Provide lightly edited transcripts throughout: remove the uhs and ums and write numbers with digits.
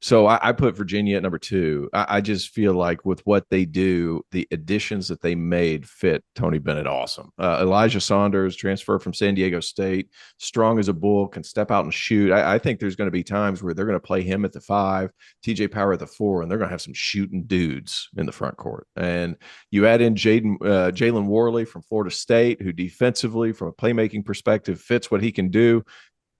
So I put Virginia at number two. I just feel like with what they do, the additions that they made fit Tony Bennett awesome. Elijah Saunders, transfer from San Diego State, strong as a bull, can step out and shoot. I think there's going to be times where they're going to play him at the 5, TJ Power at the 4, and they're going to have some shooting dudes in the front court. And you add in Jalen Worley from Florida State, who defensively, from a playmaking perspective, fits what he can do.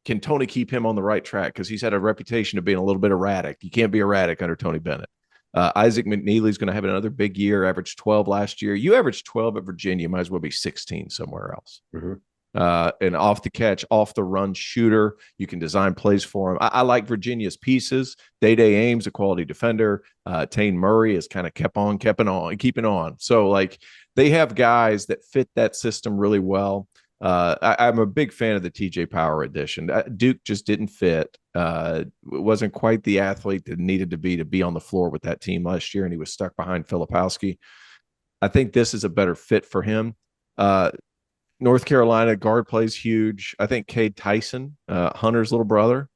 Can Tony keep him on the right track? Because he's had a reputation of being a little bit erratic. You can't be erratic under Tony Bennett. Isaac McNeely's going to have another big year, averaged 12 last year. You averaged 12 at Virginia, might as well be 16 somewhere else. And off the catch, off the run shooter. You can design plays for him. I like Virginia's pieces. Day-Day Ames, a quality defender. Tane Murray has kind of keeping on. So, like, they have guys that fit that system really well. I'm a big fan of the TJ Power addition. Duke just didn't fit. Wasn't quite the athlete that needed to be on the floor with that team last year, and he was stuck behind Filipowski. I think this is a better fit for him. North Carolina guard plays huge. I think Cade Tyson, Hunter's little brother,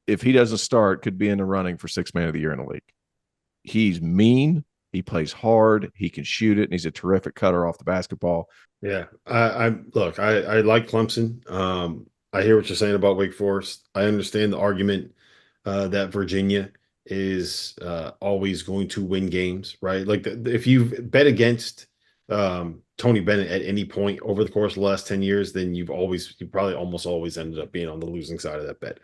if he doesn't start, could be in the running for 6th man of the year in the league. He's mean. He plays hard. He can shoot it, and he's a terrific cutter off the basketball. Yeah, I like Clemson. I hear what you're saying about Wake Forest. I understand the argument that Virginia is always going to win games, right? Like if you bet against Tony Bennett at any point over the course of the last 10 years, then you probably almost always ended up being on the losing side of that bet.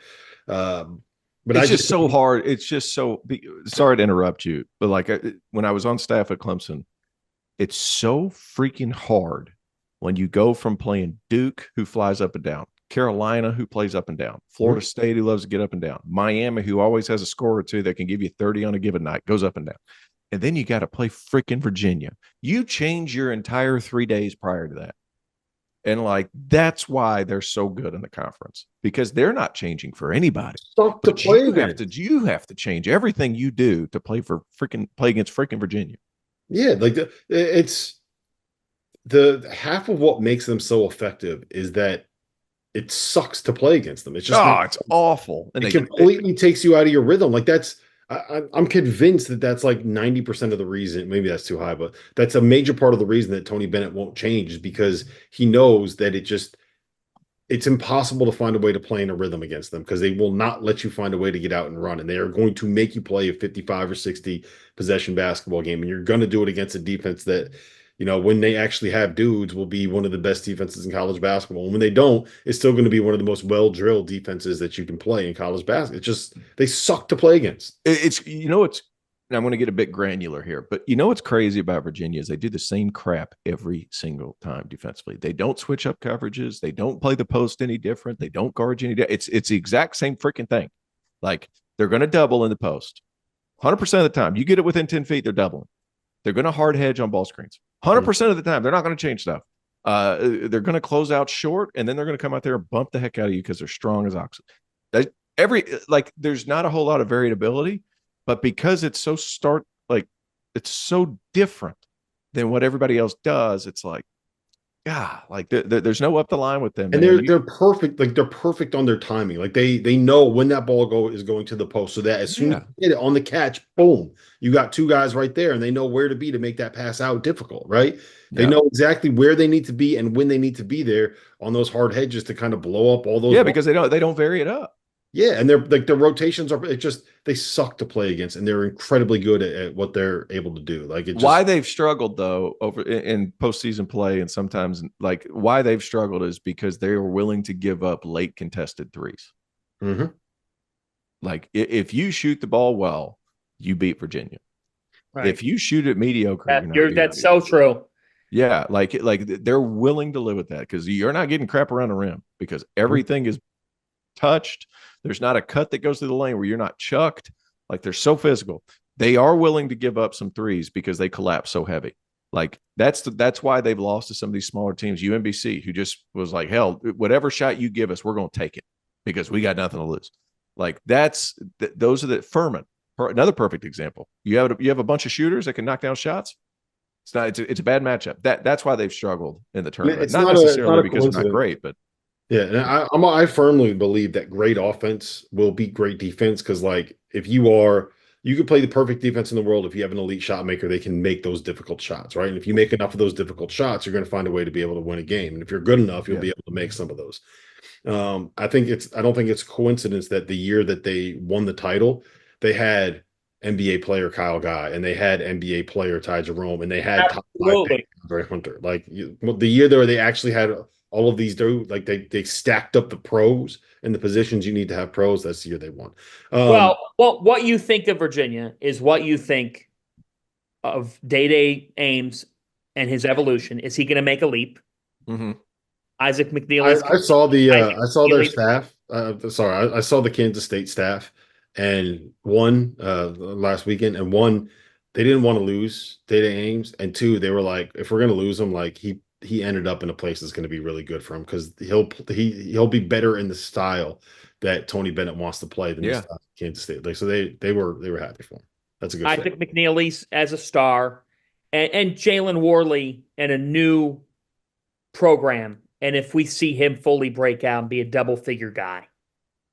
But it's just so hard. It's just so sorry to interrupt you, but like when I was on staff at Clemson, it's so freaking hard when you go from playing Duke, who flies up and down, Carolina, who plays up and down, Florida State, who loves to get up and down, Miami, who always has a score or two that can give you 30 on a given night, goes up and down. And then you got to play freaking Virginia. You change your entire 3 days prior to that. And like, that's why they're so good in the conference, because they're not changing for anybody. You have to change everything you do to play against freaking Virginia. Yeah. Like it's the half of what makes them so effective is that it sucks to play against them. It's just, it's awful. And it completely takes you out of your rhythm. Like I'm convinced that that's like 90% of the reason. Maybe that's too high, but that's a major part of the reason that Tony Bennett won't change, is because he knows that it's impossible to find a way to play in a rhythm against them, because they will not let you find a way to get out and run. And they are going to make you play a 55 or 60 possession basketball game. And you're going to do it against a defense that, you know, when they actually have dudes, will be one of the best defenses in college basketball. And when they don't, it's still going to be one of the most well-drilled defenses that you can play in college basketball. It's just, they suck to play against. I'm going to get a bit granular here, but you know what's crazy about Virginia is they do the same crap every single time defensively. They don't switch up coverages. They don't play the post any different. They don't guard you any different. It's the exact same freaking thing. Like, they're going to double in the post 100% of the time. You get it within 10 feet, they're doubling. They're going to hard hedge on ball screens 100% of the time. They're not going to change stuff. They're going to close out short, and then they're going to come out there and bump the heck out of you because they're strong as oxen. There's not a whole lot of variability, but because it's so it's so different than what everybody else does, it's like, there's no up the line with them. And they're perfect. Like, they're perfect on their timing. Like they know when that ball is going to the post, so that as soon as you get it on the catch, boom, you got two guys right there, and they know where to be to make that pass out difficult, right? They know exactly where they need to be and when they need to be there on those hard hedges to kind of blow up all those. Yeah, because they don't vary it up. Yeah, and they're like, the rotations are they suck to play against, and they're incredibly good at what they're able to do. Like, why they've struggled though over in postseason play, and sometimes like why they've struggled is because they are willing to give up late contested threes. Mm-hmm. Like, if you shoot the ball well, you beat Virginia. Right. If you shoot it mediocre, that's so true. Yeah, like they're willing to live with that, because you're not getting crap around the rim, because everything is touched. There's not a cut that goes through the lane where you're not chucked. Like, they're so physical. They are willing to give up some threes because they collapse so heavy. Like, that's why they've lost to some of these smaller teams. UMBC, who just was like, hell, whatever shot you give us, we're going to take it because we got nothing to lose. Like, those are the Furman, another perfect example. You have a bunch of shooters that can knock down shots. It's a bad matchup. That's why they've struggled in the tournament. Not necessarily because they're not great, but Yeah, and I firmly believe that great offense will beat great defense because like if you could play the perfect defense in the world if you have an elite shot maker, they can make those difficult shots, right? And if you make enough of those difficult shots, you're going to find a way to be able to win a game. And if you're good enough, you'll Yeah. be able to make some of those. I don't think it's coincidence that the year that they won the title, they had NBA player Kyle Guy and they had NBA player Ty Jerome and they had top five pick Absolutely. Andre Hunter. Like the year there, they actually had all of these dudes. Like they stacked up the pros and the positions you need to have pros. That's the year they won. Well, what you think of Virginia is what you think of Day Ames and his evolution. Is he going to make a leap? Mm-hmm. Isaac McNeil I saw I saw their McNeely- staff. Sorry, I saw the Kansas State staff, and one last weekend, and one they didn't want to lose Data Ames, and two they were like, if we're gonna lose him, like he ended up in a place that's going to be really good for him because he'll be better in the style that Tony Bennett wants to play than the style of Kansas State. Like so they were happy for him. That's a good thing. Isaac McNeely as a star, and Jalen Worley and a new program. And if we see him fully break out and be a double figure guy,